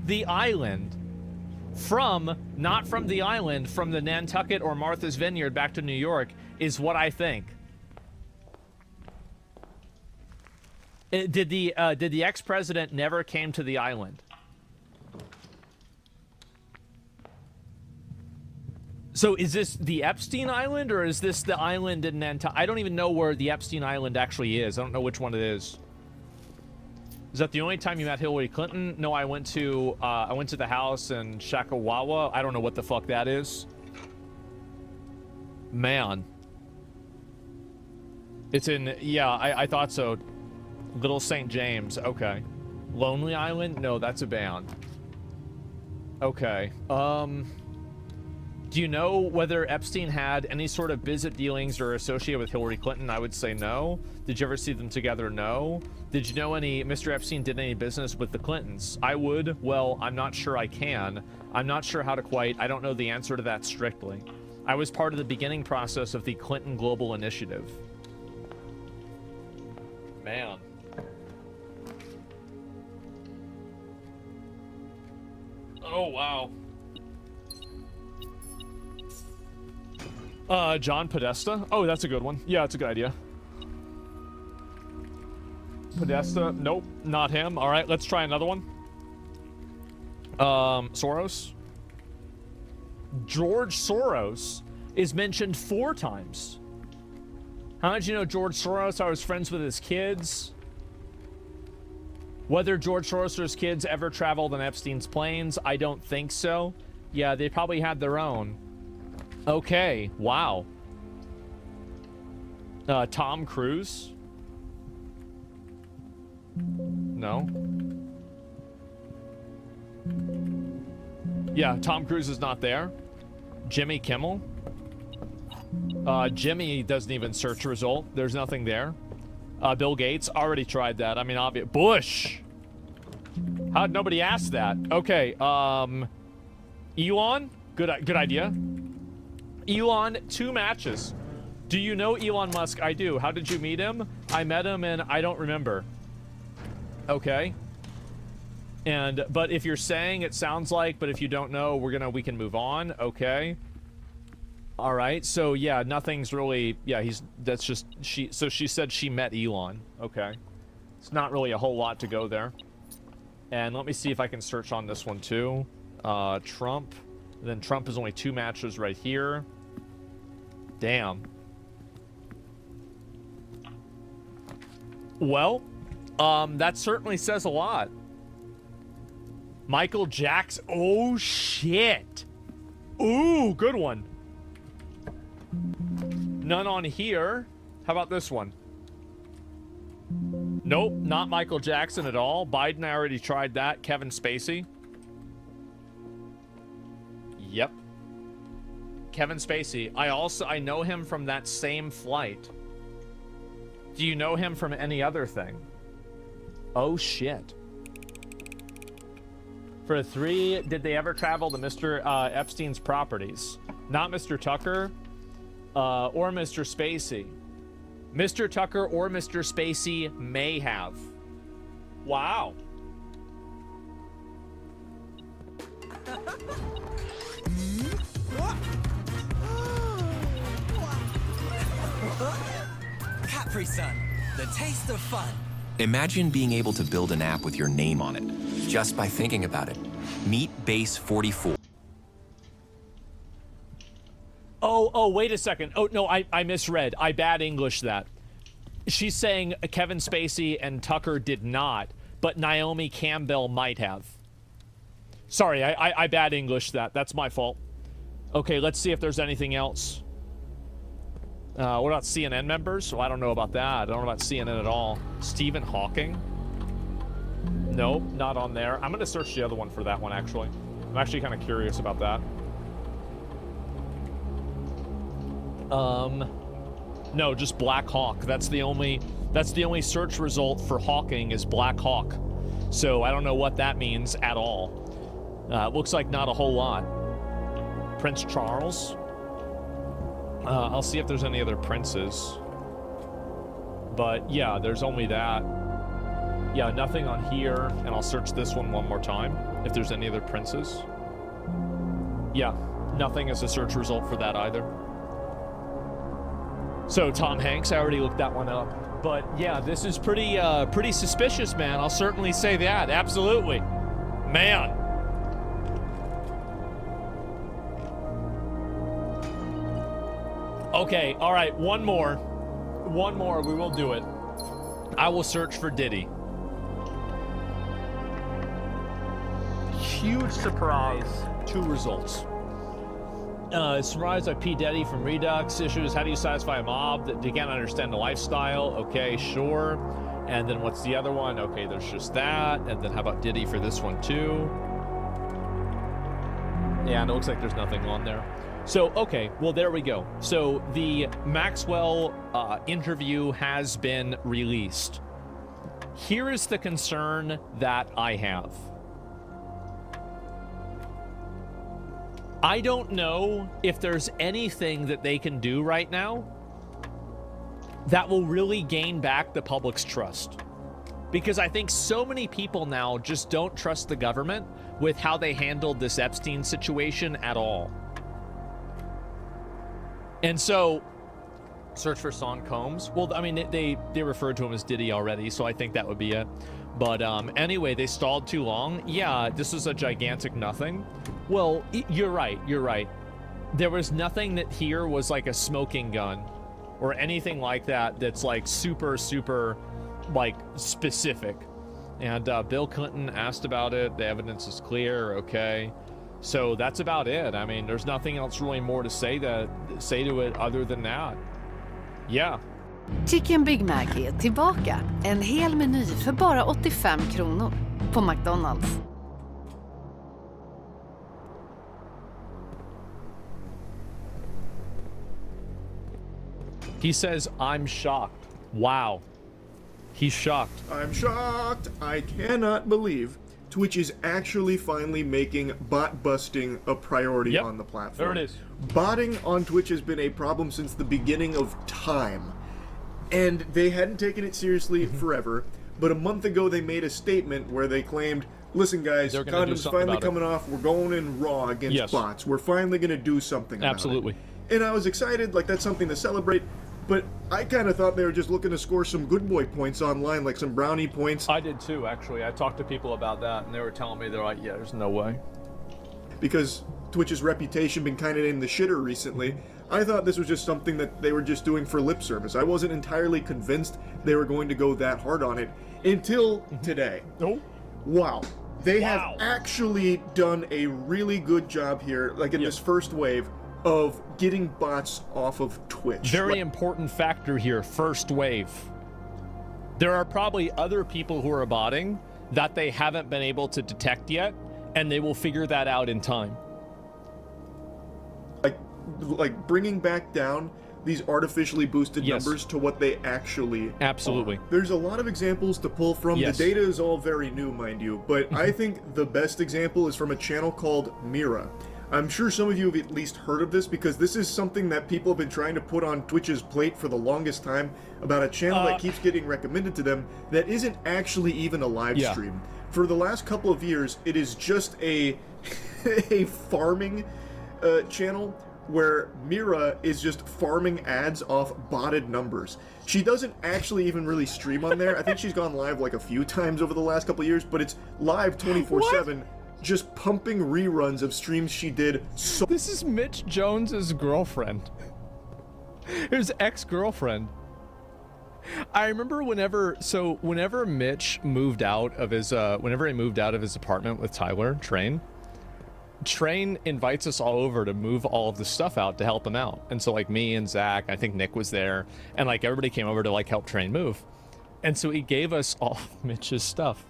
the island. Not from the island, from the Nantucket or Martha's Vineyard back to New York is what I think. Did the ex-president never came to the island? So is this the Epstein Island, or is this the island in Nantucket? I don't even know where the Epstein Island actually is. I don't know which one it is. Is that the only time you met Hillary Clinton? No, I went to the house in Shakawawa. I don't know what the fuck that is. Man. It's in, yeah, I thought so. Little St. James, okay. Lonely Island? No, that's a band. Okay, do you know whether Epstein had any sort of business dealings or associated with Hillary Clinton? I would say no. Did you ever see them together? No. Did you know Mr. Epstein did any business with the Clintons? I would. Well, I'm not sure I can. I'm not sure how to I don't know the answer to that strictly. I was part of the beginning process of the Clinton Global Initiative. Man. Oh, wow. John Podesta? Oh, that's a good one. Yeah, it's a good idea. Podesta? Nope, not him. All right, let's try another one. Soros? George Soros is mentioned 4 times. How did you know George Soros? I was friends with his kids. Whether George Soros or his kids ever traveled on Epstein's planes, I don't think so. Yeah, they probably had their own. Okay, wow. Tom Cruise? No. Yeah, Tom Cruise is not there. Jimmy Kimmel? Jimmy doesn't even search result. There's nothing there. Bill Gates? Already tried that. I mean, obvious. Bush! How'd nobody ask that? Okay, Elon? Good idea. Elon, 2 matches. Do you know Elon Musk? I do. How did you meet him? I met him and I don't remember. Okay. But if you're saying it sounds like, but if you don't know, we can move on. Okay. All right. So yeah, nothing's really, yeah, so she said she met Elon. Okay. It's not really a whole lot to go there. And let me see if I can search on this one too. Trump. Then Trump is only 2 matches right here. Damn. Well, that certainly says a lot. Michael Jackson. Oh, shit. Ooh, good one. None on here. How about this one? Nope, not Michael Jackson at all. Biden, I already tried that. Kevin Spacey. Yep. Kevin Spacey. I know him from that same flight. Do you know him from any other thing? Oh, shit. For 3, did they ever travel to Mr. Epstein's properties? Not Mr. Tucker or Mr. Spacey. Mr. Tucker or Mr. Spacey may have. Wow. Capri Sun, the taste of fun. Imagine being able to build an app with your name on it, just by thinking about it. Meet Base 44. Oh, wait a second. Oh, no, I misread. I bad English that. She's saying Kevin Spacey and Tucker did not, but Naomi Campbell might have. Sorry, I bad English that. That's my fault. Okay, let's see if there's anything else. What about CNN members? Well, I don't know about that. I don't know about CNN at all. Stephen Hawking? Nope, not on there. I'm going to search the other one for that one, actually. I'm actually kind of curious about that. No, just Black Hawk. That's the only search result for Hawking is Black Hawk. So I don't know what that means at all. It looks like not a whole lot. Prince Charles. I'll see if there's any other princes. But yeah, there's only that. Yeah, nothing on here. And I'll search this one more time. if there's any other princes. Yeah, nothing as a search result for that either. So Tom Hanks, I already looked that one up. But yeah, this is pretty suspicious, man. I'll certainly say that. Absolutely. Man. Okay, all right, one more. One more, we will do it. I will search for Diddy. Huge surprise. 2 results. Surprised by P. Diddy from Redux issues. How do you satisfy a mob that you can't understand the lifestyle? Okay, sure. And then what's the other one? Okay, there's just that. And then how about Diddy for this one too? Yeah, and it looks like there's nothing on there. So, okay, well, there we go. So the Maxwell interview has been released. Here is the concern that I have. I don't know if there's anything that they can do right now that will really gain back the public's trust. Because I think so many people now just don't trust the government with how they handled this Epstein situation at all. And so, search for Sean Combs. Well, I mean, they referred to him as Diddy already, so I think that would be it. But anyway, they stalled too long. Yeah, this is a gigantic nothing. Well, you're right. There was nothing that here was like a smoking gun or anything like that that's like super, like specific. And Bill Clinton asked about it. The evidence is clear. Okay. So that's about it. I mean, there's nothing else really more to say to it other than that. Yeah. Chicken Big Mac är tillbaka. En hel meny för bara 85 kronor på McDonald's. He says, I'm shocked. Wow. He's shocked. I'm shocked. I cannot believe Twitch is actually finally making bot busting a priority on the platform. There it is. Botting on Twitch has been a problem since the beginning of time. And they hadn't taken it seriously forever. But a month ago, they made a statement where they claimed, listen, guys, condoms finally coming off. We're going in raw against bots. We're finally going to do something about Absolutely. it. And I was excited. Like, that's something to celebrate. But I kind of thought they were just looking to score some good boy points online, like some brownie points. I did too, actually. I talked to people about that, and they were telling me, they're like, yeah, there's no way. Because Twitch's reputation been kind of in the shitter recently, I thought this was just something that they were just doing for lip service. I wasn't entirely convinced they were going to go that hard on it until today. Oh. Wow. They have actually done a really good job here, like in this first wave, of getting bots off of Twitch. Very important factor here, first wave. There are probably other people who are botting that they haven't been able to detect yet, and they will figure that out in time. Like bringing back down these artificially boosted numbers to what they actually Absolutely. are. There's a lot of examples to pull from. The data is all very new, mind you, but I think the best example is from a channel called Mira. I'm sure some of you have at least heard of this because this is something that people have been trying to put on Twitch's plate for the longest time about a channel that keeps getting recommended to them that isn't actually even a live stream. For the last couple of years, it is just a farming channel where Mira is just farming ads off botted numbers. She doesn't actually even really stream on there. I think she's gone live like a few times over the last couple of years, but it's live 24/7. Just pumping reruns of streams she did. This is Mitch Jones's girlfriend. His ex-girlfriend. I remember whenever Mitch moved out of his whenever he moved out of his apartment with Tyler Train invites us all over to move all of the stuff out to help him out. And so like me and Zach, I think Nick was there, and like everybody came over to like help Train move. And so he gave us all of Mitch's stuff.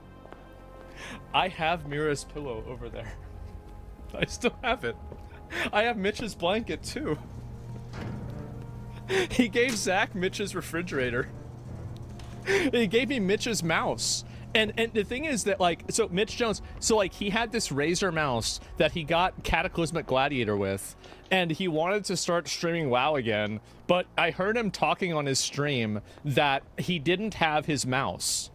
I have Mira's pillow over there. I still have it. I have Mitch's blanket too. He gave Zach Mitch's refrigerator. He gave me Mitch's mouse. And the thing is that like, so Mitch Jones, so like he had this Razer mouse that he got Cataclysmic Gladiator with, and he wanted to start streaming WoW again, but I heard him talking on his stream that he didn't have his mouse.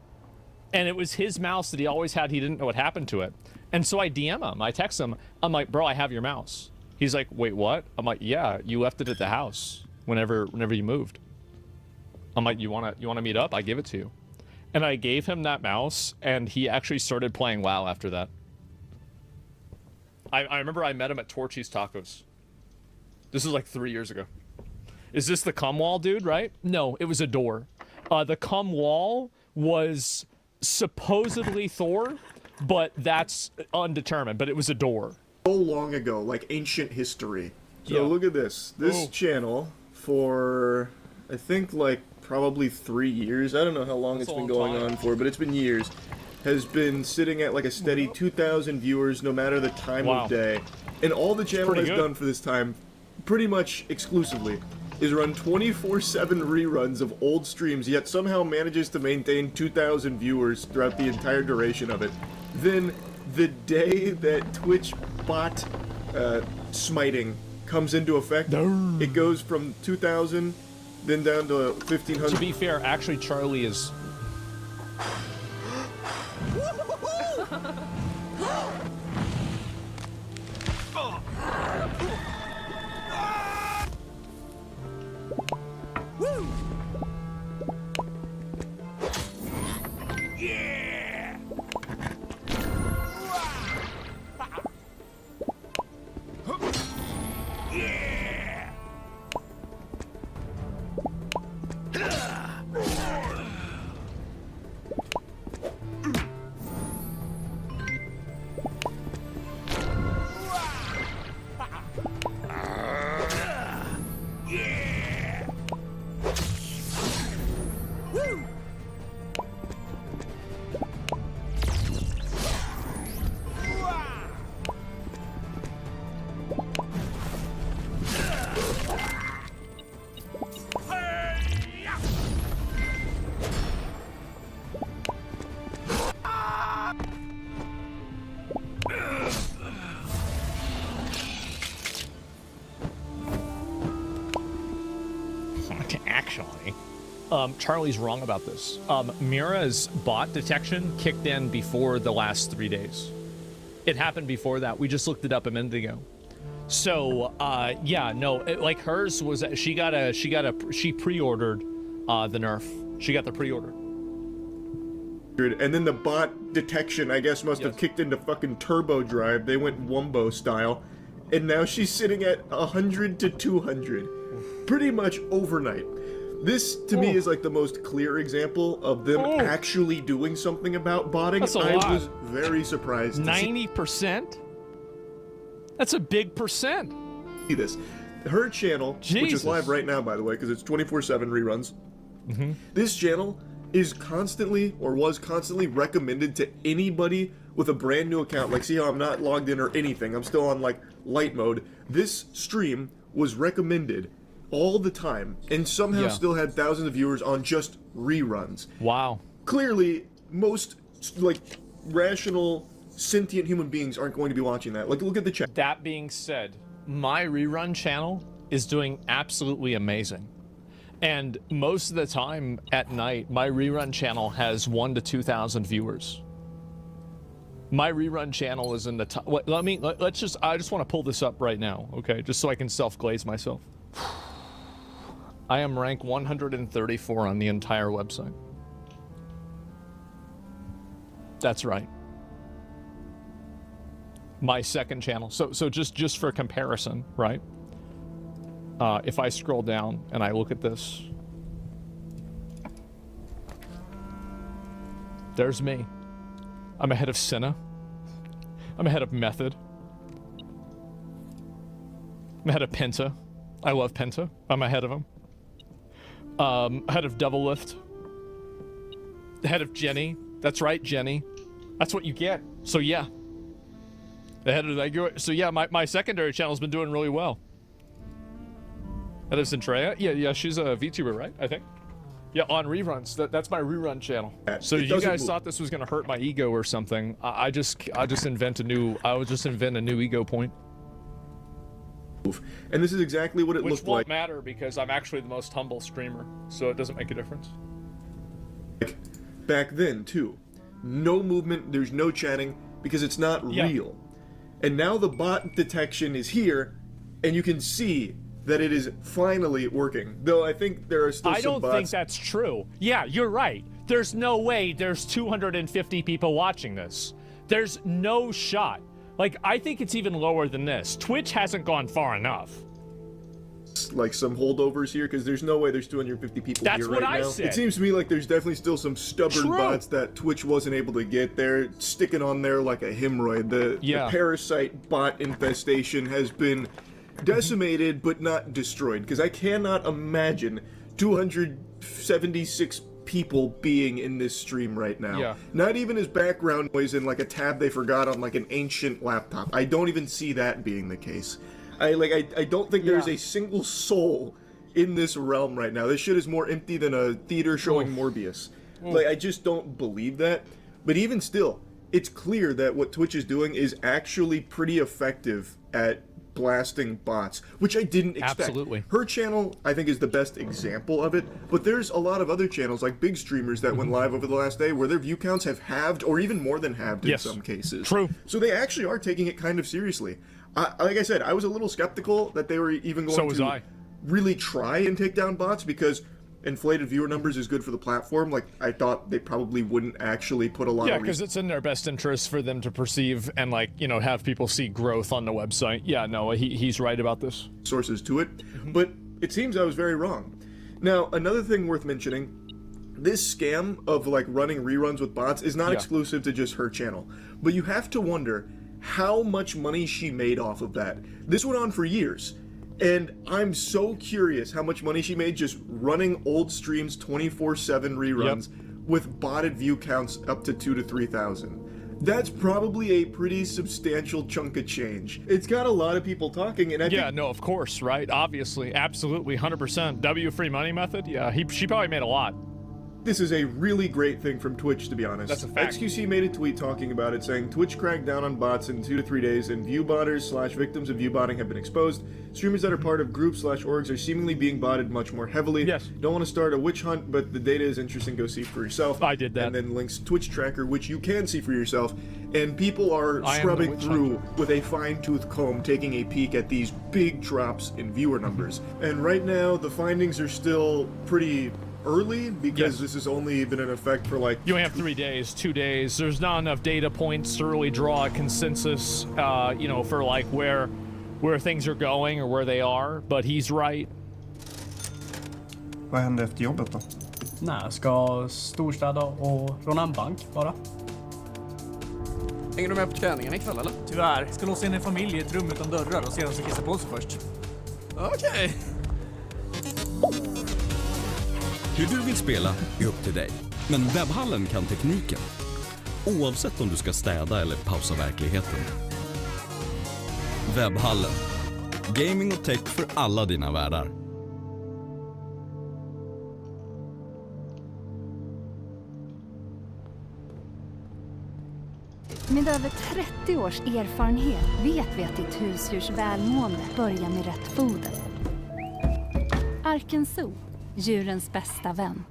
And it was his mouse that he always had. He didn't know what happened to it. And so I DM him. I text him. I'm like, bro, I have your mouse. He's like, wait, what? I'm like, yeah, you left it at the house whenever you moved. I'm like, you wanna meet up? I give it to you. And I gave him that mouse, and he actually started playing WoW after that. I remember I met him at Torchy's Tacos. This is like 3 years ago. Is this the cum wall, dude, right? No, it was a door. The cum wall was supposedly Thor, but that's undetermined, but it was a door. So long ago, like ancient history. So Yeah. look at this. This Oh. channel for, I think, like probably 3 years. I don't know how long That's it's a been long going time. on for, but it's been years. Has been sitting at like a steady 2,000 viewers no matter the time Wow. of day. And all the channel Pretty has good. done for this time, pretty much exclusively, is run 24/7 reruns of old streams, yet somehow manages to maintain 2,000 viewers throughout the entire duration of it. Then, the day that Twitch bot smiting comes into effect, it goes from 2,000, then down to 1,500. To be fair, actually, Charlie is... Actually, Charlie's wrong about this. Mira's bot detection kicked in before the last 3 days. It happened before that. We just looked it up a minute ago. So, yeah, no, like hers was, she pre-ordered the nerf. She got the pre-order. And then the bot detection, I guess, must have kicked into fucking turbo drive. They went Wumbo style. And now she's sitting at 100 to 200. Pretty much overnight. This, to me, is like the most clear example of them actually doing something about botting. That's a I lot. was very surprised to 90%? That's a big percent. see this. Her channel, which is Jesus. live right now, by the way, because it's 24/7 reruns. This channel is constantly, or was constantly, recommended to anybody with a brand new account. Like, see how I'm not logged in or anything. I'm still on, like, light mode. This stream was recommended all the time, and somehow Yeah. still had thousands of viewers on just reruns. Wow. Clearly, most, like, rational, sentient human beings aren't going to be watching that. Like, look at the chat. That being said, my rerun channel is doing absolutely amazing. And most of the time at night, my rerun channel has 1,000 to 2,000 viewers. My rerun channel is in the top. Let's just, I just want to pull this up right now, okay? Just so I can self-glaze myself. I am rank 134 on the entire website. That's right. My second channel. So just for comparison, right? If I scroll down and I look at this, there's me. I'm ahead of Senna. I'm ahead of Method. I'm ahead of Penta. I love Penta. I'm ahead of him. Ahead of Double Lift. Ahead of Jenny. That's right, Jenny. That's what you get. So yeah. Ahead of that. So yeah, my secondary channel's been doing really well. Ahead of Centrea. Yeah, she's a VTuber, right? I think. Yeah, on reruns. That's my rerun channel. So It you doesn't guys move. thought this was gonna hurt my ego or something? I would just invent a new ego point. And this is exactly what it Which looked won't like. matter because I'm actually the most humble streamer, so it doesn't make a difference. Back then, too. No movement, there's no chatting. because it's not real. And now the bot detection is here, and you can see that it is finally working. Though I think there are still some bots. I don't think that's true. Yeah, you're right. There's no way there's 250 people watching this. There's no shot. Like, I think it's even lower than this. Twitch hasn't gone far enough. Like some holdovers here, because there's no way there's 250 people That's here what right I now. said. It seems to me like there's definitely still some stubborn bots that Twitch wasn't able to get there, sticking on there like a hemorrhoid. The parasite bot infestation has been decimated but not destroyed, because I cannot imagine 276 people being in this stream right now. Yeah. Not even as background noise in like a tab they forgot on like an ancient laptop. I don't even see that being the case. I don't think there's a single soul in this realm right now. This shit is more empty than a theater showing Morbius. Like, I just don't believe that. But even still, it's clear that what Twitch is doing is actually pretty effective at blasting bots, which I didn't expect. Absolutely. Her channel, I think, is the best example of it, but there's a lot of other channels, like big streamers that went live over the last day, where their view counts have halved, or even more than halved in some cases. True. So they actually are taking it kind of seriously. Like I said, I was a little skeptical that they were even going to really try and take down bots, because inflated viewer numbers is good for the platform. Like, I thought they probably wouldn't actually put a lot of... Yeah, because it's in their best interest for them to perceive and, like, you know, have people see growth on the website. Yeah, no, he's right about this. Sources to it. But it seems I was very wrong. Now, another thing worth mentioning, this scam of, like, running reruns with bots is not exclusive to just her channel. But you have to wonder how much money she made off of that. This went on for years. And I'm so curious how much money she made just running old streams 24/7 reruns with botted view counts up to 2,000 to 3,000. That's probably a pretty substantial chunk of change. It's got a lot of people talking, and I think... no, of course, right? Obviously, absolutely, 100%. W free money method? Yeah, she probably made a lot. This is a really great thing from Twitch, to be honest. That's a fact. XQC made a tweet talking about it, saying Twitch cracked down on bots in 2 to 3 days, and viewbotters/victims of viewbotting have been exposed. Streamers that are part of groups/orgs are seemingly being botted much more heavily. Yes. Don't want to start a witch hunt, but the data is interesting. Go see for yourself. I did that. And then links Twitch tracker, which you can see for yourself. And people are scrubbing through with a fine-tooth comb, taking a peek at these big drops in viewer numbers. And right now, the findings are still pretty early, because this has only been in effect for like... You only have 3 days, 2 days. There's not enough data points to really draw a consensus, you know, for like where things are going or where they are. But he's right. Vad hände efter jobbet då? Nej, jag ska storstäda och råna en bank bara. Hänger du med på träningen ikväll eller? Tyvärr. Ska låsa in en familj i ett rum utan dörrar och sedan ska kissa på sig först. Okej. Hur du vill spela är upp till dig. Men webbhallen kan tekniken. Oavsett om du ska städa eller pausa verkligheten. Webbhallen. Gaming och tech för alla dina världar. Med över 30 års erfarenhet vet vi att ditt husdjurs välmående börjar med rätt foder. Arken Zoo, djurens bästa vän.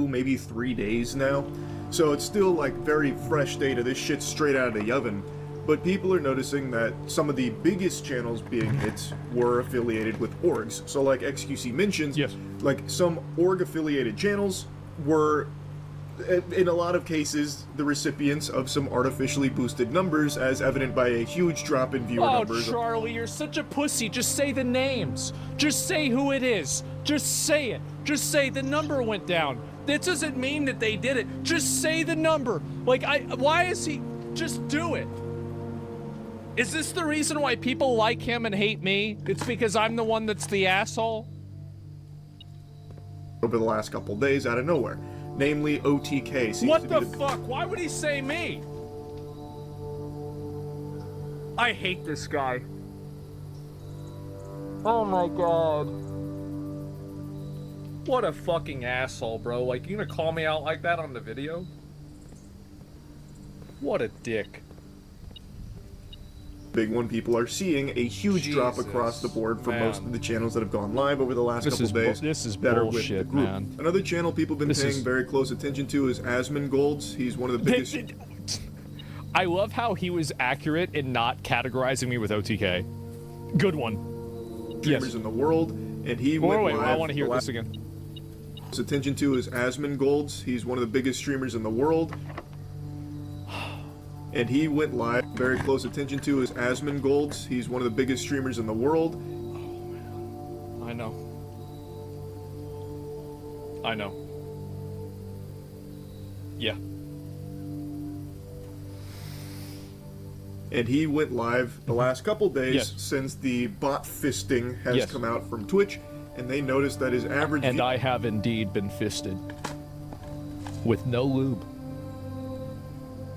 Maybe 3 days now. So it's still like very fresh data. This shit's straight out of the oven. But people are noticing that some of the biggest channels being hit were affiliated with orgs. So like XQC mentions, like some org affiliated channels were in a lot of cases the recipients of some artificially boosted numbers, as evident by a huge drop in viewer numbers. Oh, Charlie, you're such a pussy. Just say the names. Just say who it is. Just say it. Just say the number went down. That doesn't mean that they did it. Just say the number. Like, why is he... Just do it. Is this the reason why people like him and hate me? It's because I'm the one that's the asshole? Over the last couple days, out of nowhere. Namely, OTK seems what to the be fuck? Why would he say me? I hate this guy. Oh my god. What a fucking asshole, bro. Like, you gonna call me out like that on the video? What a dick. Big one. People are seeing a huge drop across the board for most of the channels that have gone live over the last couple days. This is that bullshit, are with the group. man. Another channel people have been paying very close attention to is Asmongold's. He's one of the biggest. I love how he was accurate in not categorizing me with OTK. Good one. Streamers in the world, and he went Wait, live. I want to hear this again. His attention to is Asmongold's. He's one of the biggest streamers in the world. And he went live. Very close attention to is Asmongold's. He's one of the biggest streamers in the world. I know. I know. Yeah. And he went live the last couple days Yes. since the bot fisting has Yes. come out from Twitch, and they noticed that his average And I have indeed been fisted. With no lube.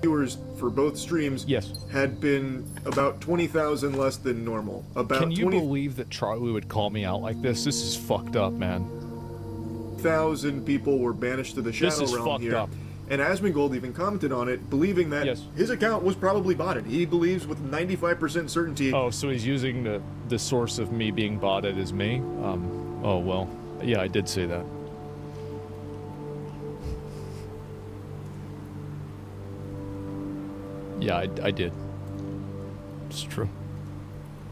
viewers for both streams had been about 20,000 less than normal. About Can you believe that Charlie would call me out like this? This is fucked up, man. 20,000 people were banished to the This shadow is realm fucked here. up. And Asmongold even commented on it, believing that his account was probably botted. He believes with 95% certainty. Oh, so he's using the source of me being botted as me? Oh, well. Yeah, I did say that. Yeah, I did. It's true.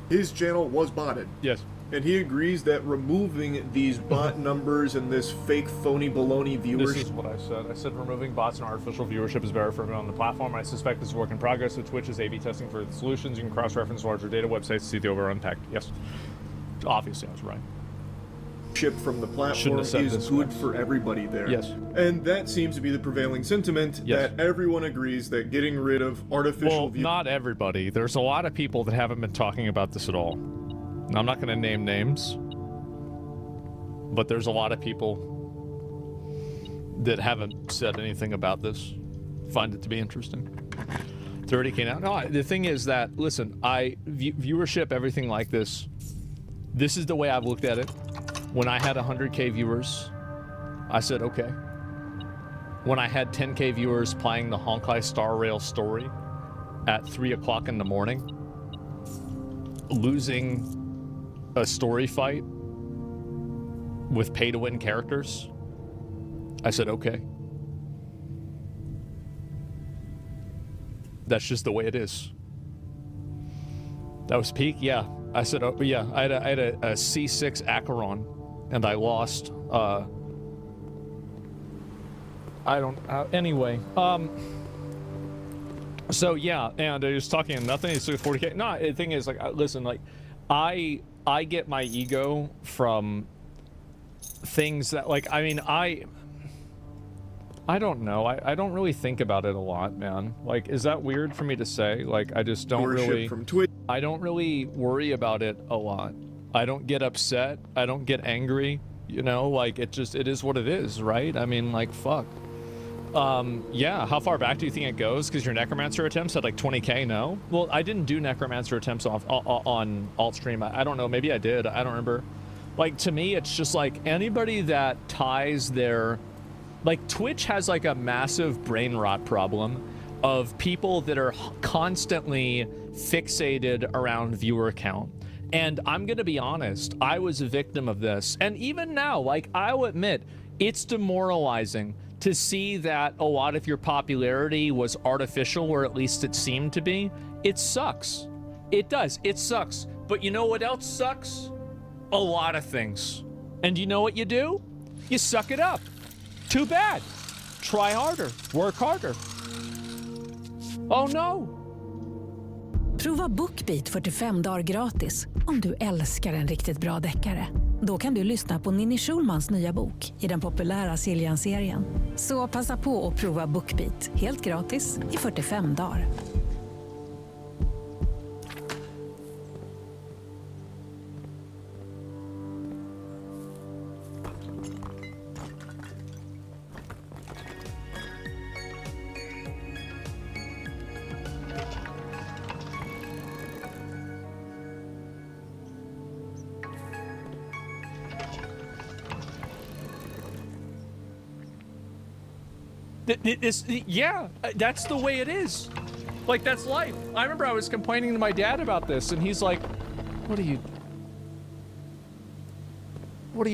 His channel was botted. Yes. And he agrees that removing these bot numbers and this fake phony baloney viewers. This is what I said. I said removing bots and artificial viewership is better for everyone on the platform. I suspect this is a work in progress, so Twitch is A/B testing for the solutions. You can cross-reference larger data websites to see the overall impact. Yes. Obviously, I was right. Ship from the platform Shouldn't have said is this good way. for everybody there. Yes. And that seems to be the prevailing sentiment, Yes. that everyone agrees that getting rid of artificial Well, not everybody. There's a lot of people that haven't been talking about this at all. And I'm not going to name names, but there's a lot of people that haven't said anything about this. Find it to be interesting. 30K now. No, the thing is that, listen, viewership, everything like this, this is the way I've looked at it. When I had 100K viewers, I said, okay. When I had 10K viewers playing the Honkai Star Rail story at 3 o'clock in the morning, losing a story fight with pay-to-win characters, I said, okay. That's just the way it is. That was peak? Yeah. I said, oh, yeah. I had a C6 Acheron, and I lost. Anyway. So, yeah, and I was talking nothing. It's like 40K. No, the thing is, like, listen, like, I get my ego from things that, like, I mean, I don't know. I don't really think about it a lot, man. Like, is that weird for me to say? Like, I just don't really... From Twitch. I don't really worry about it a lot. I don't get upset. I don't get angry. You know, like, it is what it is, right? I mean, like, fuck. Yeah, how far back do you think it goes? Because your Necromancer attempts had like 20K, no? Well, I didn't do Necromancer attempts on alt stream. I don't know, maybe I did. I don't remember. Like, to me, it's just like anybody that ties their... Like, Twitch has like a massive brain rot problem of people that are constantly fixated around viewer count. And I'm gonna be honest, I was a victim of this. And even now, like, I'll admit, it's demoralizing to see that a lot of your popularity was artificial, or at least it seemed to be. It sucks. It does. It sucks. But you know what else sucks? A lot of things. And you know what you do? You suck it up. Too bad. Try harder. Work harder. Oh no. Prova BookBeat 45 dagar gratis om du älskar en riktigt bra deckare. Då kan du lyssna på Ninni Schulmans nya bok i den populära Siljan-serien. Så passa på att prova BookBeat helt gratis i 45 dagar. Yeah, that's the way it is. Like, that's life. I remember I was complaining to my dad about this, and he's like, what are you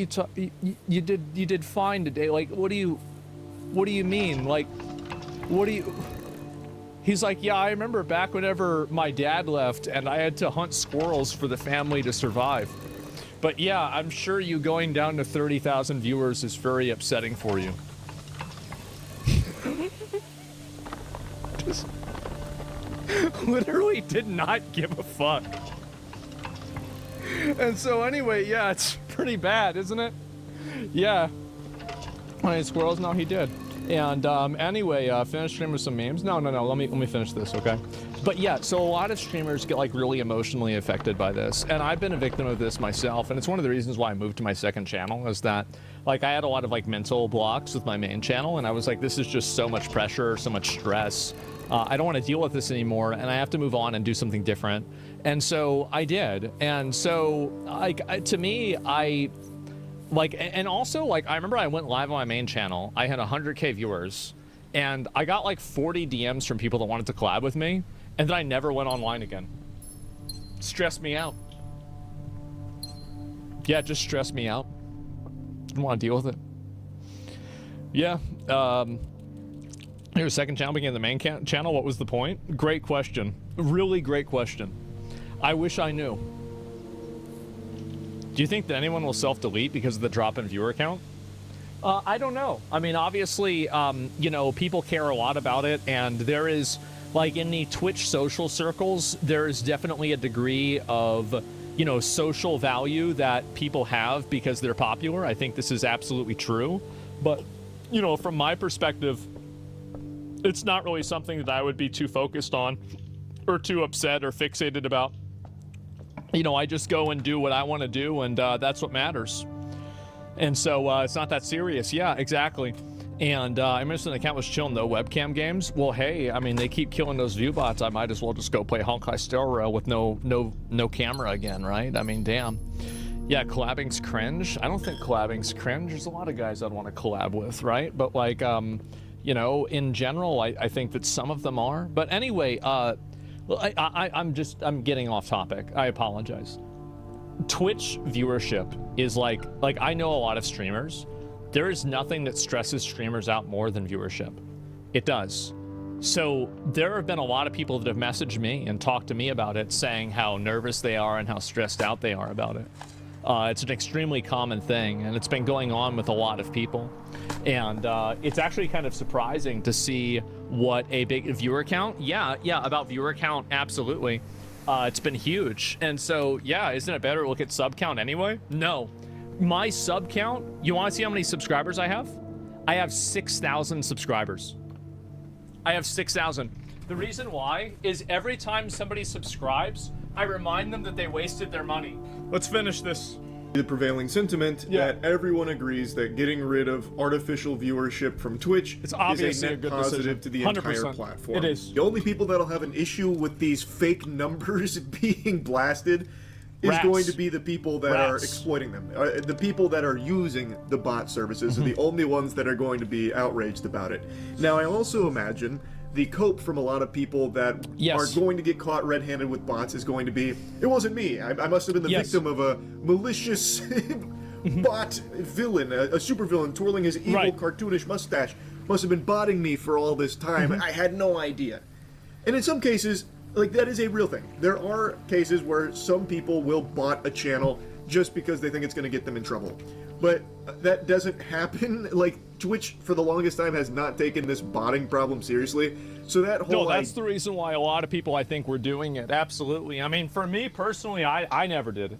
talking? You did fine today. Like, what do you mean? Like, what do you... He's like, yeah, I remember back whenever my dad left and I had to hunt squirrels for the family to survive. But yeah, I'm sure you going down to 30,000 viewers is very upsetting for you. Just literally did not give a fuck. And so anyway, yeah, it's pretty bad, isn't it? Yeah. Any squirrels? No, he did. And anyway, finish stream with some memes. No. Let me finish this, okay? But yeah, so a lot of streamers get like really emotionally affected by this, and I've been a victim of this myself. And it's one of the reasons why I moved to my second channel is that like I had a lot of like mental blocks with my main channel, and I was like, this is just so much pressure, so much stress. I don't want to deal with this anymore, and I have to move on and do something different. And so I did. And so like to me, like, and also, like, I remember I went live on my main channel. I had 100K viewers, and I got like 40 DMs from people that wanted to collab with me, and then I never went online again. Stressed me out. Yeah, it just stressed me out. Didn't want to deal with it. Yeah. Your second channel became the main channel. What was the point? Great question. Really great question. I wish I knew. Do you think that anyone will self-delete because of the drop in viewer count? I don't know. I mean, obviously, you know, people care a lot about it, and there is, like, in the Twitch social circles, there is definitely a degree of, you know, social value that people have because they're popular. I think this is absolutely true. But, you know, from my perspective, it's not really something that I would be too focused on or too upset or fixated about. You know, I just go and do what I want to do, and that's what matters. And so it's not that serious. Yeah, exactly. And I mentioned the account was chilling, though. Webcam games. Well, hey, I mean, they keep killing those view bots. I might as well just go play Honkai Star Rail with no camera again, right? I mean, damn. Yeah, collabing's cringe. I don't think collabing's cringe. There's a lot of guys I'd want to collab with, right? But like, you know, in general, I think that some of them are. But anyway, I'm getting off topic. I apologize. Twitch viewership is like I know a lot of streamers. There is nothing that stresses streamers out more than viewership. It does. So there have been a lot of people that have messaged me and talked to me about it, saying how nervous they are and how stressed out they are about it. It's an extremely common thing, and it's been going on with a lot of people. And it's actually kind of surprising to see what a big viewer count. Yeah, about viewer count, absolutely. It's been huge. And so, yeah, isn't it better to look at sub count anyway? No. My sub count, you want to see how many subscribers I have? I have 6,000 subscribers. I have 6,000. The reason why is every time somebody subscribes, I remind them that they wasted their money. Let's finish this. The prevailing sentiment that everyone agrees that getting rid of artificial viewership from Twitch is a net positive to the entire platform. It is. The only people that'll have an issue with these fake numbers being blasted is going to be the people that are exploiting them. The people that are using the bot services are the only ones that are going to be outraged about it. Now, I also imagine the cope from a lot of people that are going to get caught red-handed with bots is going to be, it wasn't me. I must have been the victim of a malicious bot villain, a supervillain twirling his evil cartoonish mustache. Must have been botting me for all this time. I had no idea. And in some cases, like, that is a real thing. There are cases where some people will bot a channel just because they think it's going to get them in trouble. But that doesn't happen. Like, Twitch, for the longest time, has not taken this botting problem seriously. So that whole... No, that's the reason why a lot of people, I think, were doing it. Absolutely. I mean, for me, personally, I never did it.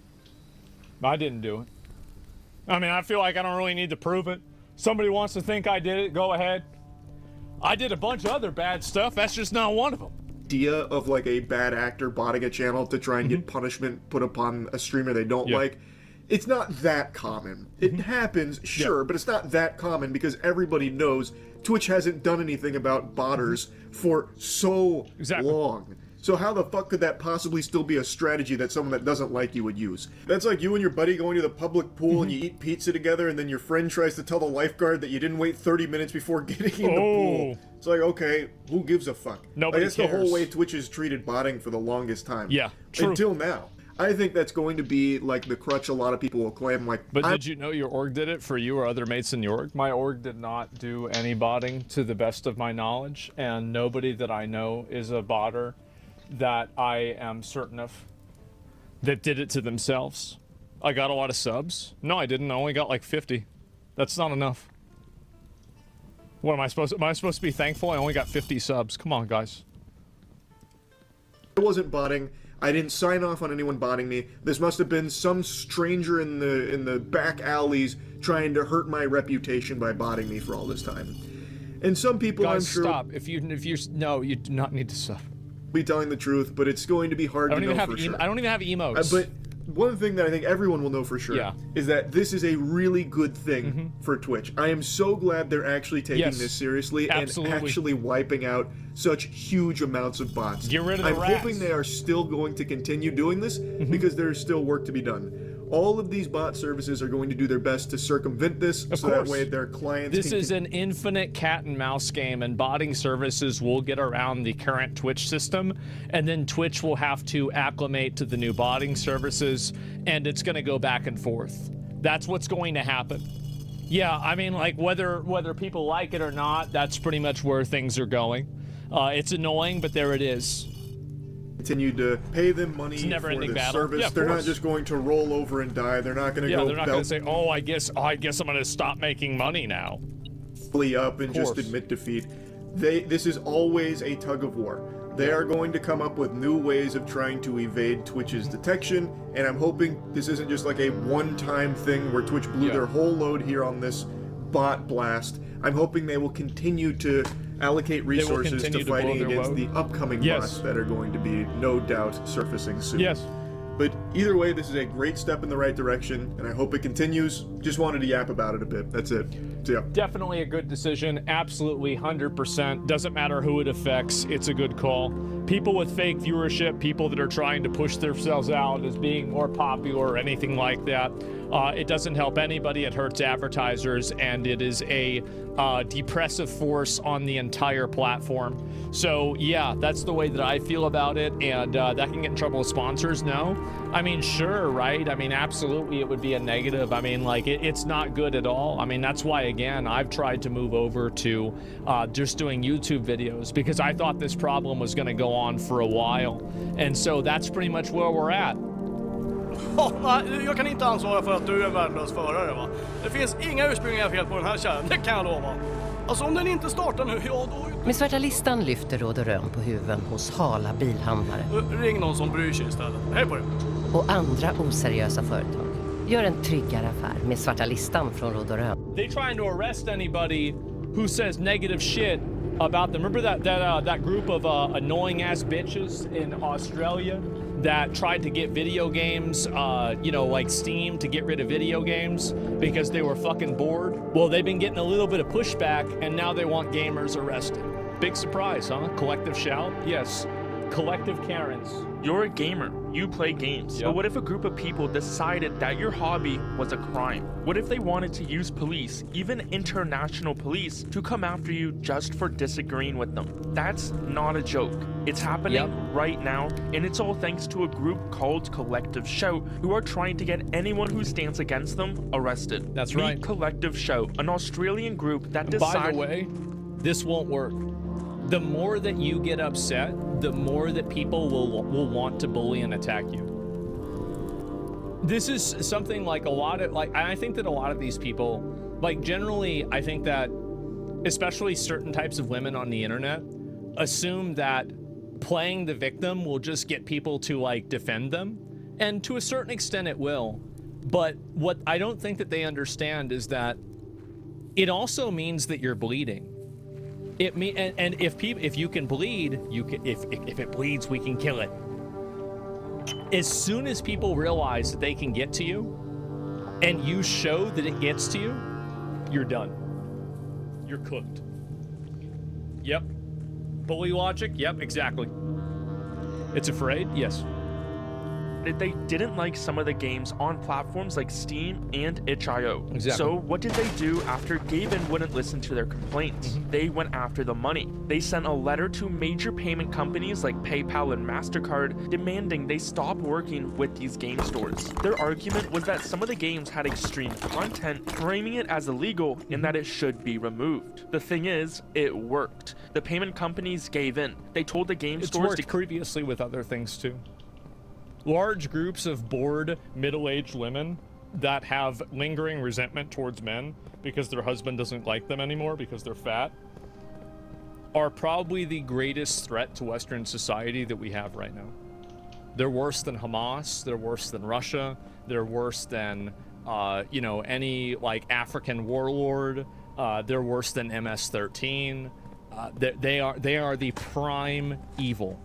I didn't do it. I mean, I feel like I don't really need to prove it. Somebody wants to think I did it, go ahead. I did a bunch of other bad stuff. That's just not one of them. Idea of, like, a bad actor botting a channel to try and get punishment put upon a streamer they don't like. It's not that common. It happens, sure, but it's not that common because everybody knows Twitch hasn't done anything about botters for so long. So how the fuck could that possibly still be a strategy that someone that doesn't like you would use? That's like you and your buddy going to the public pool and you eat pizza together, and then your friend tries to tell the lifeguard that you didn't wait 30 minutes before getting in the pool. It's like, okay, who gives a fuck? Nobody cares. cares. That's the whole way Twitch has treated botting for the longest time. Yeah, true. Until now. I think that's going to be like the crutch a lot of people will claim. Like, but did you know your org did it for you or other mates in your org? My org did not do any botting to the best of my knowledge, and nobody that I know is a botter that I am certain of that did it to themselves. I got a lot of subs. No, I didn't. I only got like 50. That's not enough. What am I supposed to be thankful? I only got 50 subs. Come on, guys. I wasn't botting. I didn't sign off on anyone botting me. This must have been some stranger in the back alleys trying to hurt my reputation by botting me for all this time. And some people, guys, I'm sure, stop. If you no, you do not need to sub. Be telling the truth, but it's going to be hard to know for sure. I don't even have emotes. But one thing that I think everyone will know for sure is that this is a really good thing for Twitch. I am so glad they're actually taking this seriously and actually wiping out such huge amounts of bots. Get rid of the rats. I'm hoping they are still going to continue doing this because there's still work to be done. All of these bot services are going to do their best to circumvent this, so that way their clients This is an infinite cat and mouse game, and botting services will get around the current Twitch system, and then Twitch will have to acclimate to the new botting services, and it's going to go back and forth. That's what's going to happen. Yeah, I mean, like, whether people like it or not, that's pretty much where things are going. It's annoying, but there it is. Continue to pay them money for this service. Yeah, they're not just going to roll over and die. They're not going to go. They're not going to say, "Oh, I guess I'm going to stop making money now." Fully up and just admit defeat. This is always a tug of war. They are going to come up with new ways of trying to evade Twitch's detection, and I'm hoping this isn't just like a one-time thing where Twitch blew their whole load here on this bot blast. I'm hoping they will continue to allocate resources to fighting against the upcoming bots that are going to be, no doubt, surfacing soon. Yes. But either way, this is a great step in the right direction, and I hope it continues. Just wanted to yap about it a bit. That's it. So, yeah. Definitely a good decision. Absolutely, 100%. Doesn't matter who it affects. It's a good call. People with fake viewership, people that are trying to push themselves out as being more popular or anything like that, it doesn't help anybody. It hurts advertisers, and it is a depressive force on the entire platform. So, yeah, that's the way that I feel about it, and that can get in trouble with sponsors, no? I mean, sure, right? I mean, absolutely, it would be a negative. I mean, like, it's not good at all. I mean, that's why, again, I've tried to move over to just doing YouTube videos because I thought this problem was going to go on for a while. And so that's pretty much where we're at. Jag kan inte ansvara för att du är en värdelös förare, va? Det finns inga ursprungliga fel på den här kärran, det kan jag lova. Alltså om den inte startar nu, ja då... Med Svarta listan lyfter Råd och Rön på huven hos hala bilhandlare. Ring någon som bryr sig istället. Hej på det. Och andra oseriösa företag. Gör en tryggare affär med Svarta listan från Råd och Rön. They trying to arrest anybody who says negative shit about them. Remember that group of annoying ass bitches in Australia that tried to get video games, like Steam, to get rid of video games because they were fucking bored? Well, they've been getting a little bit of pushback, and now they want gamers arrested. Big surprise, huh? Collective shout? Yes. Collective Karens. You're a gamer. You play games. But what if a group of people decided that your hobby was a crime? What if they wanted to use police, even international police, to come after you just for disagreeing with them? That's not a joke. It's happening right now, and it's all thanks to a group called Collective Shout, who are trying to get anyone who stands against them arrested. That's right. Meet Collective Shout, an Australian group that decided... By the way, this won't work. The more that you get upset, the more that people will want to bully and attack you. This is something like I think that a lot of these people, like generally, I think that especially certain types of women on the internet assume that playing the victim will just get people to like defend them. And to a certain extent it will. But what I don't think that they understand is that it also means that you're bleeding. And if you can bleed, if it bleeds, we can kill it. As soon as people realize that they can get to you, and you show that it gets to you, you're done. You're cooked. Yep. Bully logic. Yep. Exactly. It's afraid. Yes. that they didn't like some of the games on platforms like Steam and itch.io. Exactly. So what did they do after Gaben wouldn't listen to their complaints? They went after the money. They sent a letter to major payment companies like PayPal and MasterCard demanding they stop working with these game stores. Their argument was that some of the games had extreme content, framing it as illegal and that it should be removed. The thing is, it worked. The payment companies gave in. They told the game It's stores worked previously with other things too. Large groups of bored middle-aged women that have lingering resentment towards men because their husband doesn't like them anymore because they're fat are probably the greatest threat to Western society that we have right now. They're worse than Hamas, they're worse than Russia, they're worse than any like African warlord, they're worse than MS-13. They are the prime evil.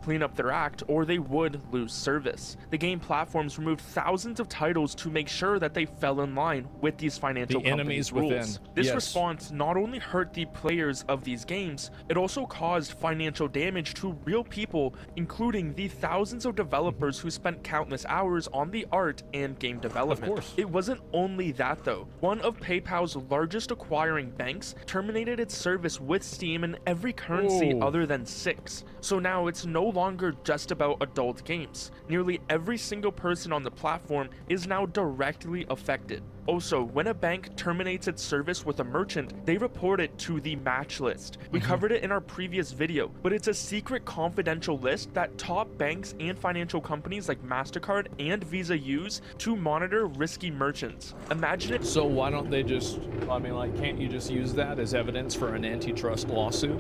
clean up their act or they would lose service. The game platforms removed thousands of titles to make sure that they fell in line with these financial companies' rules. Within. This Yes. response not only hurt the players of these games, it also caused financial damage to real people, including the thousands of developers who spent countless hours on the art and game development. Of course. It wasn't only that though. One of PayPal's largest acquiring banks terminated its service with Steam in every currency Ooh. other than 6. So now it's no longer just about adult games. Nearly every single person on the platform is now directly affected. Also, when a bank terminates its service with a merchant, they report it to the match list. We covered it in our previous video, but it's a secret confidential list that top banks and financial companies like MasterCard and Visa use to monitor risky merchants. Imagine it. So why don't they just, can't you just use that as evidence for an antitrust lawsuit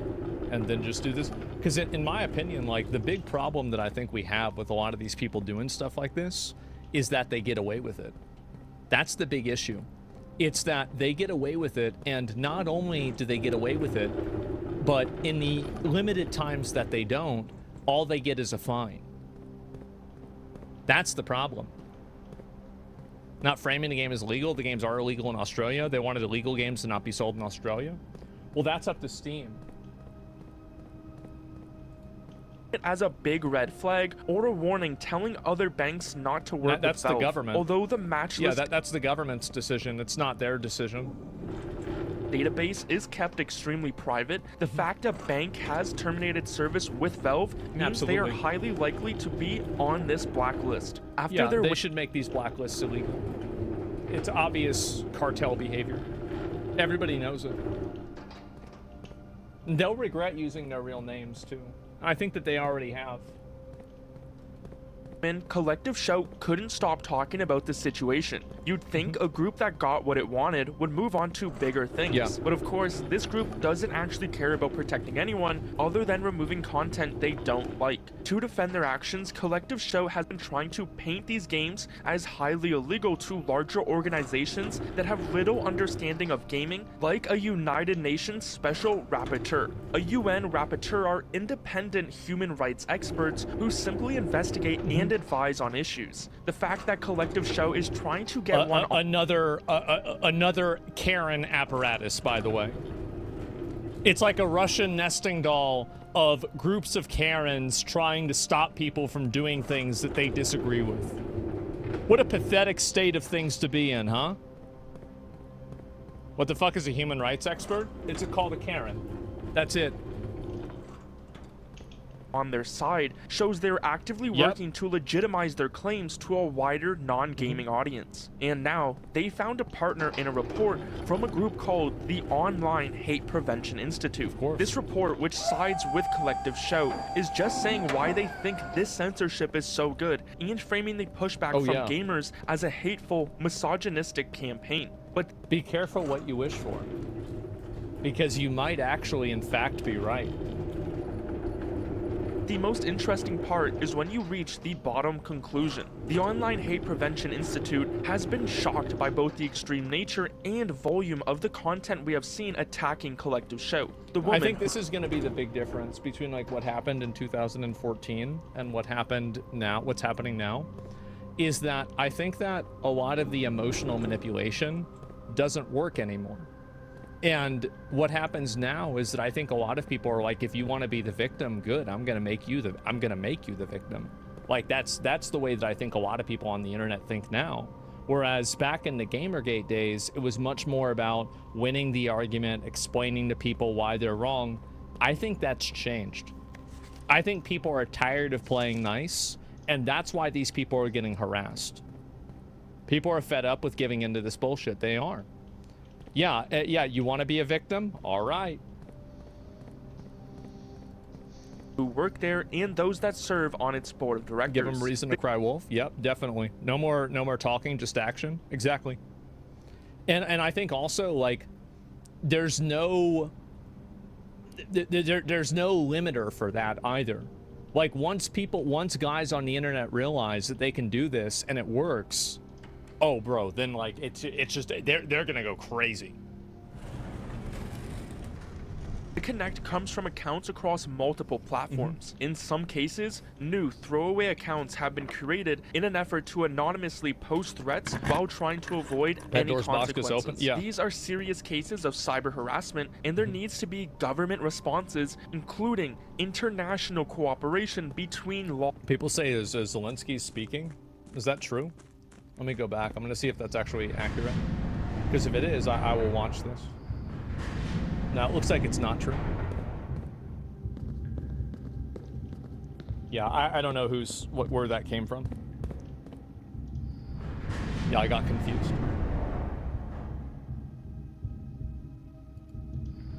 and then just do this? Because in my opinion, the big problem that I think we have with a lot of these people doing stuff like this is that they get away with it. That's the big issue. It's that they get away with it, and not only do they get away with it, but in the limited times that they don't, all they get is a fine. That's the problem. Not framing the game as illegal. The games are illegal in Australia. They wanted illegal games to not be sold in Australia. Well, that's up to Steam. As a big red flag or a warning telling other banks not to work That's with Valve. the government. Although the match list that's the government's decision. It's not their decision. database is kept extremely private, the fact a bank has terminated service with Valve means they are Absolutely. highly likely to be on this blacklist. After Yeah, their they should make these blacklists illegal. It's obvious cartel behavior. Everybody knows it. They'll regret using their real names too. I think that they already have. Collective Shout couldn't stop talking about the situation. You'd think a group that got what it wanted would move on to bigger things. Yeah. But of course, this group doesn't actually care about protecting anyone other than removing content they don't like. To defend their actions, Collective Shout has been trying to paint these games as highly illegal to larger organizations that have little understanding of gaming, like a United Nations Special Rapporteur. A UN Rapporteur are independent human rights experts who simply investigate and advise on issues. The fact that Collective Shout is trying to get another Karen apparatus, by the way. It's like a Russian nesting doll of groups of Karens trying to stop people from doing things that they disagree with. What a pathetic state of things to be in, huh? What the fuck is a human rights expert? It's called a Karen. That's it. On their side shows they're actively working to legitimize their claims to a wider non-gaming audience. And now they found a partner in a report from a group called the Online Hate Prevention Institute. This report, which sides with Collective Shout, is just saying why they think this censorship is so good and framing the pushback from gamers as a hateful, misogynistic campaign. But be careful what you wish for, because you might actually in fact be right. The most interesting part is when you reach the bottom conclusion. The Online Hate Prevention Institute has been shocked by both the extreme nature and volume of the content we have seen attacking Collective Shout. The woman I think this is going to be the big difference between what happened in 2014 and what's happening now, is that I think that a lot of the emotional manipulation doesn't work anymore. And what happens now is that I think a lot of people are like, if you want to be the victim, good, I'm gonna make you the victim. Like that's the way that I think a lot of people on the internet think now. Whereas back in the Gamergate days, it was much more about winning the argument, explaining to people why they're wrong. I think that's changed. I think people are tired of playing nice, and that's why these people are getting harassed. People are fed up with giving into this bullshit. They are. Yeah, you want to be a victim? All right. Who work there and those that serve on its board of directors. Give them reason to cry wolf. Yep, definitely. No more talking, just action. Exactly. And I think also, like, there's no limiter for that either. Like, once guys on the internet realize that they can do this and it works, oh bro, then like it's just they're gonna go crazy. The Connect comes from accounts across multiple platforms. In some cases, new throwaway accounts have been created in an effort to anonymously post threats while trying to avoid any consequences. Yeah. These are serious cases of cyber harassment, and there needs to be government responses, including international cooperation between law. People say, is Zelensky speaking? Is that true? Let me go back. I'm gonna see if that's actually accurate. Because if it is, I will watch this. Now, it looks like it's not true. Yeah, I don't know where that came from. Yeah, I got confused.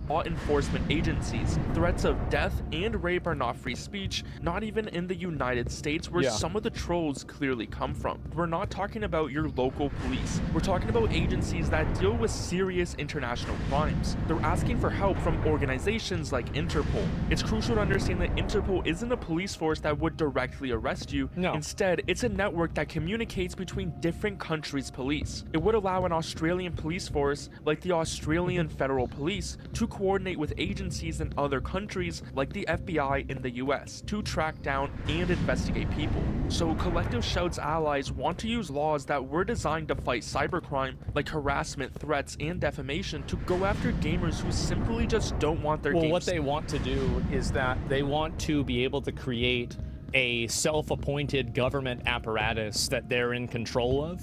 Law enforcement agencies. Threats of death and rape are not free speech, not even in the United States, where some of the trolls clearly come from. We're not talking about your local police. We're talking about agencies that deal with serious international crimes. They're asking for help from organizations like Interpol. It's crucial to understand that Interpol isn't a police force that would directly arrest you. No. Instead, it's a network that communicates between different countries' police. It would allow an Australian police force, like the Australian Federal Police, to coordinate with agencies in other countries like the FBI in the US to track down and investigate people. So Collective Shout's allies want to use laws that were designed to fight cybercrime like harassment, threats, and defamation to go after gamers who simply just don't want their games. Well, what they want to do is that they want to be able to create a self-appointed government apparatus that they're in control of,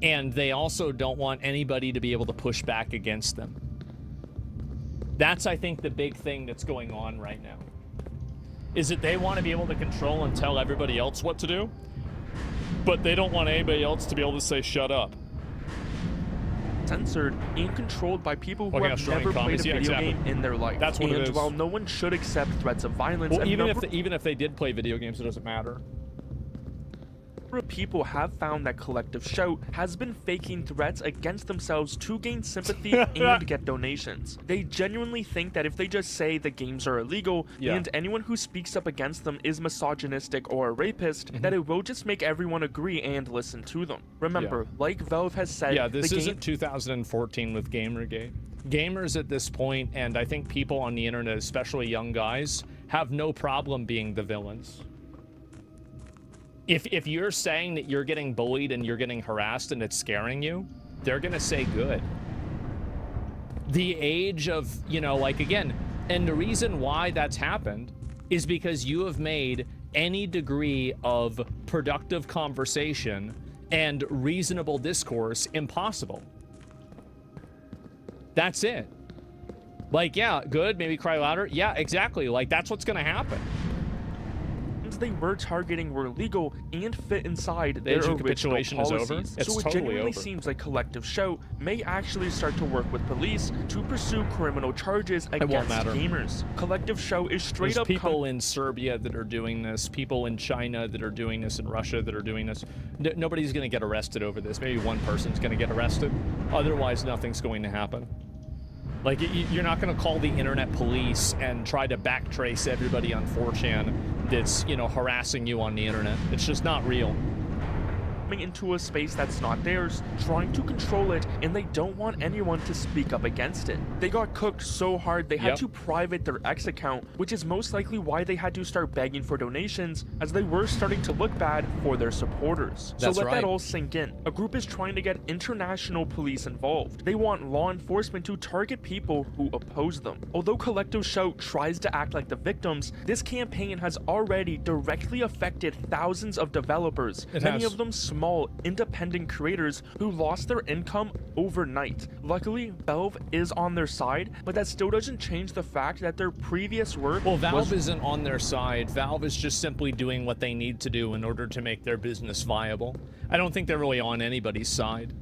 and they also don't want anybody to be able to push back against them. That's, I think, the big thing that's going on right now. Is that they want to be able to control and tell everybody else what to do, but they don't want anybody else to be able to say, shut up. Censored and controlled by people who have never played a video game in their life. That's what it is. And while no one should accept threats of violence... Well, even if they did play video games, it doesn't matter. People have found that Collective Shout has been faking threats against themselves to gain sympathy and get donations. They genuinely think that if they just say the games are illegal and anyone who speaks up against them is misogynistic or a rapist, that it will just make everyone agree and listen to them. Remember, like Valve has said, this isn't 2014 with Gamergate. Gamers at this point, and I think people on the internet, especially young guys, have no problem being the villains. If you're saying that you're getting bullied and you're getting harassed and it's scaring you, they're gonna say good. The age of, like, again, and the reason why that's happened is because you have made any degree of productive conversation and reasonable discourse impossible. That's it. Like, yeah, good, maybe cry louder. Yeah, exactly. Like, that's what's gonna happen. They were targeting were legal and fit inside their original capitulation policies. is over. It's so it totally genuinely over. seems like Collective Shout may actually start to work with police to pursue criminal charges against gamers. Collective Shout is straight There's up people in Serbia that are doing this, people in China that are doing this, in Russia that are doing this. Nobody's going to get arrested over this. Maybe one person's going to get arrested. Otherwise, nothing's going to happen. Like, you're not going to call the internet police and try to backtrace everybody on 4chan that's, harassing you on the internet. It's just not real. coming into a space that's not theirs, trying to control it, and they don't want anyone to speak up against it. They got cooked so hard they had to private their X account, which is most likely why they had to start begging for donations, as they were starting to look bad for their supporters. So let that all sink in. A group is trying to get international police involved. They want law enforcement to target people who oppose them. Although Collective Shout tries to act like the victims, this campaign has already directly affected thousands of developers, many of them small, independent creators who lost their income overnight. Luckily, Valve is on their side, but that still doesn't change the fact that their previous work Valve isn't on their side. Valve is just simply doing what they need to do in order to make their business viable. I don't think they're really on anybody's side.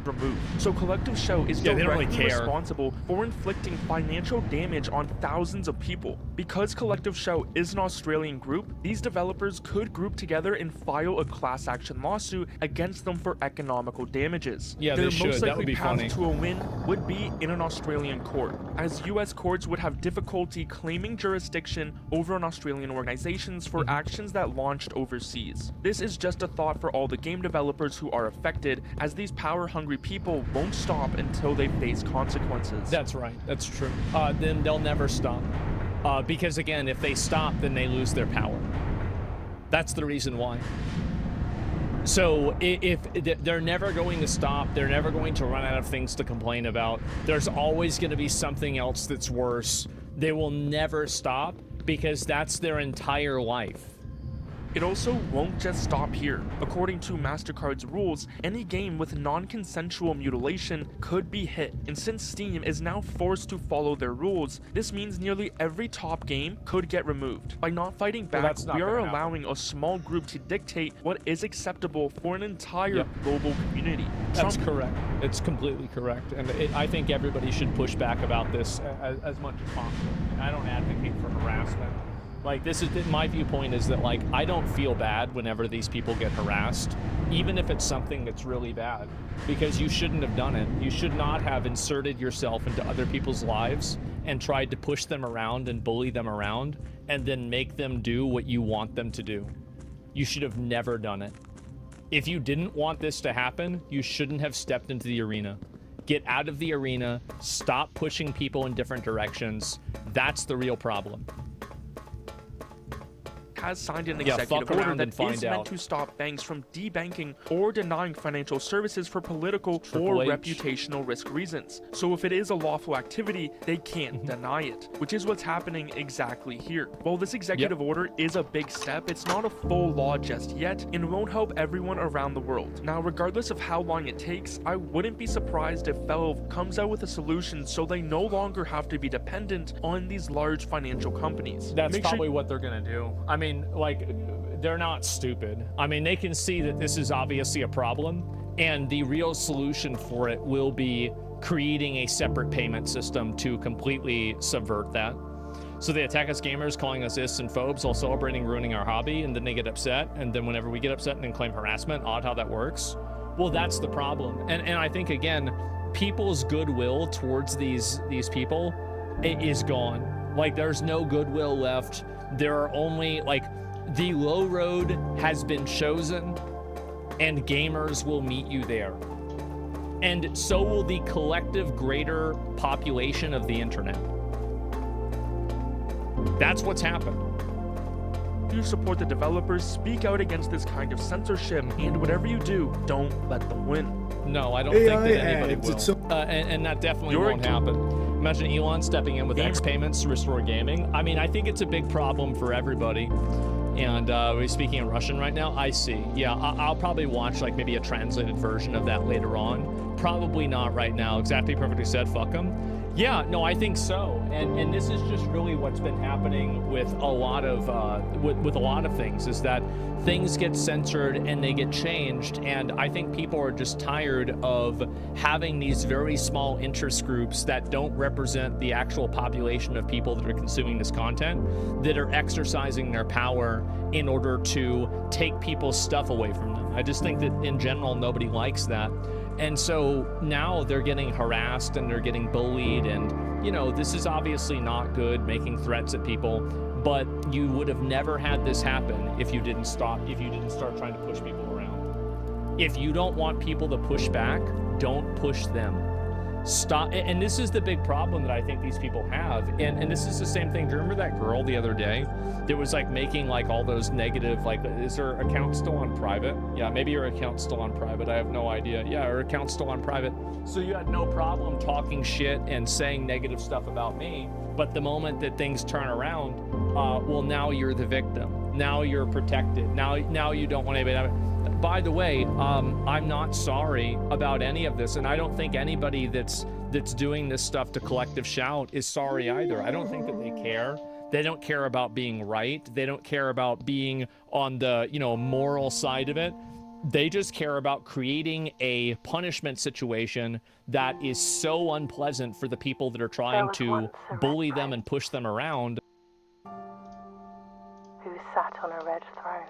Removed. So Collective Shout is directly responsible for inflicting financial damage on thousands of people. Because Collective Shout is an Australian group, these developers could group together and file a class action lawsuit against them for economical damages. Yeah, their they should. most That would likely be path funny. to a win would be in an Australian court, as US courts would have difficulty claiming jurisdiction over an Australian organizations for actions that launched overseas. This is just a thought for all the game developers who are affected, as these power-hungry people won't stop until they face consequences. That's right. That's true. Then they'll never stop. Because again, if they stop, then they lose their power. That's the reason why. So if they're never going to stop, they're never going to run out of things to complain about. There's always going to be something else that's worse. They will never stop because that's their entire life. It also won't just stop here. According to MasterCard's rules, any game with non-consensual mutilation could be hit, and since Steam is now forced to follow their rules, this means nearly every top game could get removed. By not fighting back, we are allowing a small group to dictate what is acceptable for an entire global community. That's correct. It's completely correct. And I think everybody should push back about this as much as possible. I don't advocate for harassment. Like, this is my viewpoint is that, like, I don't feel bad whenever these people get harassed, even if it's something that's really bad, because you shouldn't have done it. You should not have inserted yourself into other people's lives and tried to push them around and bully them around and then make them do what you want them to do. You should have never done it. If you didn't want this to happen, you shouldn't have stepped into the arena. Get out of the arena. Stop pushing people in different directions. That's the real problem. Has signed an executive order that is meant to stop banks from debanking or denying financial services for political or reputational risk reasons. So if it is a lawful activity, they can't deny it, which is what's happening exactly here. While this executive order is a big step, it's not a full law just yet, and won't help everyone around the world. Now, regardless of how long it takes, I wouldn't be surprised if Valve comes out with a solution so they no longer have to be dependent on these large financial companies. That's probably what they're gonna do. I mean, like, they're not stupid. I mean, they can see that this is obviously a problem, and the real solution for it will be creating a separate payment system to completely subvert that. So they attack us gamers, calling us ists and phobes while celebrating ruining our hobby, and then they get upset, and then whenever we get upset and then claim harassment, odd how that works. Well, that's the problem. And I think, again, people's goodwill towards these people is gone. Like, there's no goodwill left. There are only, like, the low road has been chosen, and gamers will meet you there. And so will the collective greater population of the internet. That's what's happened. You support the developers, speak out against this kind of censorship, and whatever you do, don't let them win. No, I don't think that anybody will. And that definitely won't happen. Imagine Elon stepping in with X payments to restore gaming. I mean, I think it's a big problem for everybody. And we're speaking in Russian right now. I see. Yeah, I'll probably watch like maybe a translated version of that later on. Probably not right now. Exactly perfectly said. Fuck them. Yeah, no, I think so. And this is just really what's been happening with a lot of with a lot of things, is that things get censored and they get changed, and I think people are just tired of having these very small interest groups that don't represent the actual population of people that are consuming this content, that are exercising their power in order to take people's stuff away from them. I just think that in general nobody likes that. And so now they're getting harassed and they're getting bullied, and you know, this is obviously not good, making threats at people, but you would have never had this happen if you didn't start trying to push people around. If you don't want people to push back, don't push them. Stop. And this is the big problem that I think these people have. And this is the same thing. Do you remember that girl the other day that was like making like all those negative, like, is her account still on private? Yeah, maybe her account's still on private. I have no idea. Yeah, her account's still on private. So you had no problem talking shit and saying negative stuff about me. But the moment that things turn around, well, now you're the victim. Now you're protected. Now you don't want anybody to. By the way, I'm not sorry about any of this, and I don't think anybody that's doing this stuff to Collective Shout is sorry either. I don't think that they care. They don't care about being right. They don't care about being on the, moral side of it. They just care about creating a punishment situation that is so unpleasant for the people that are trying to bully them and push them around. Who sat on a red throne.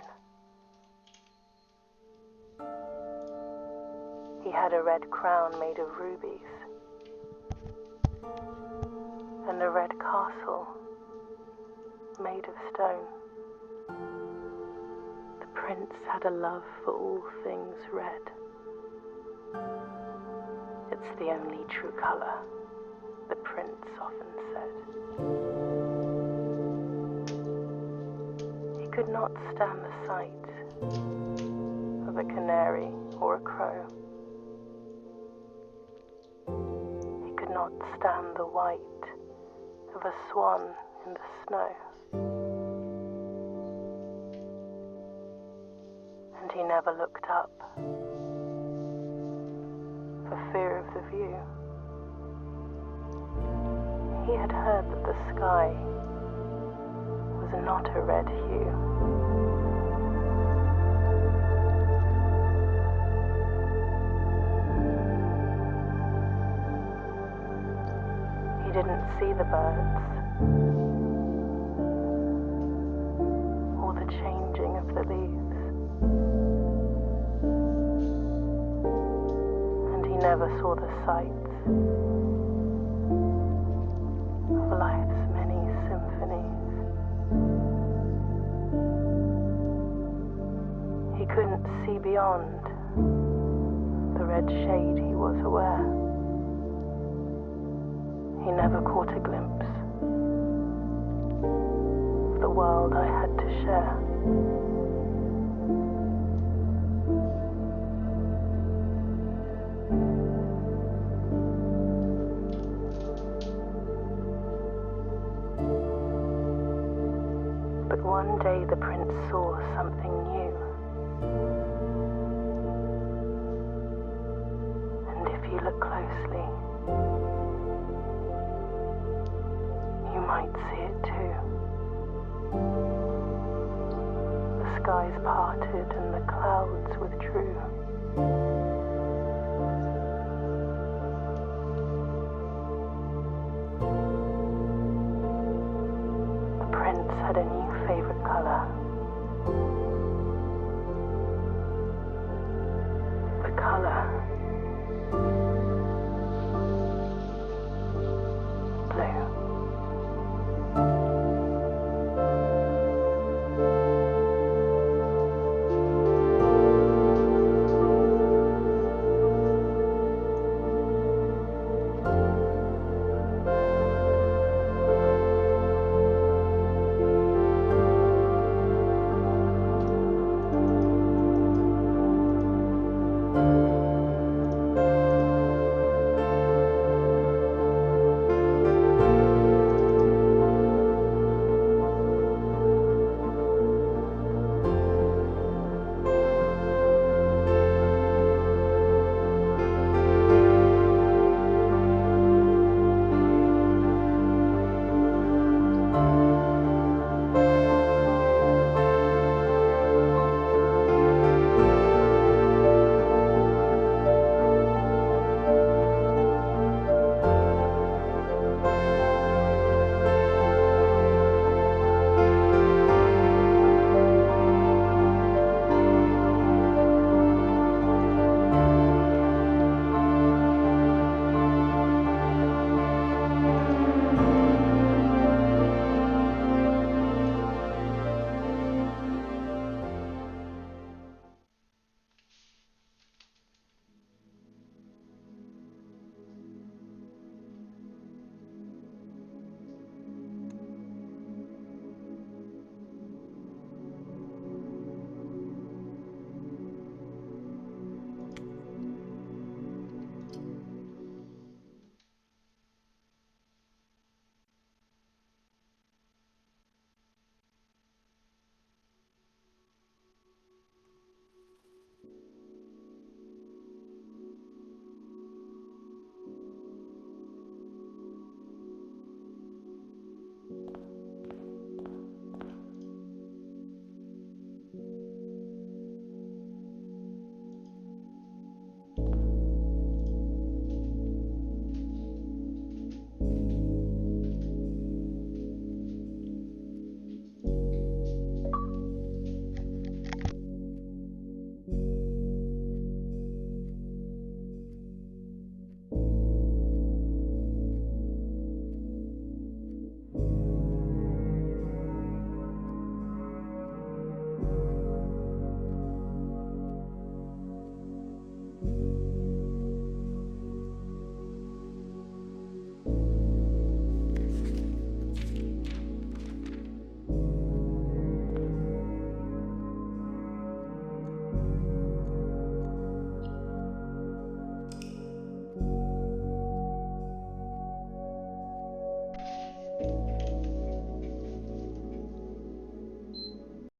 He had a red crown made of rubies, and a red castle made of stone. The prince had a love for all things red. It's the only true color, the prince often said. He could not stand the sight of a canary or a crow. Not stand the white of a swan in the snow. And he never looked up for fear of the view. He had heard that the sky was not a red hue. He didn't see the birds or the changing of the leaves, and he never saw the sights of life's many symphonies. He couldn't see beyond the red shade he was aware. He never caught a glimpse of the world I had to share. But one day the prince saw something new. And if you look closely, you might see it too. The skies parted and the clouds withdrew. The prince had a new favorite color.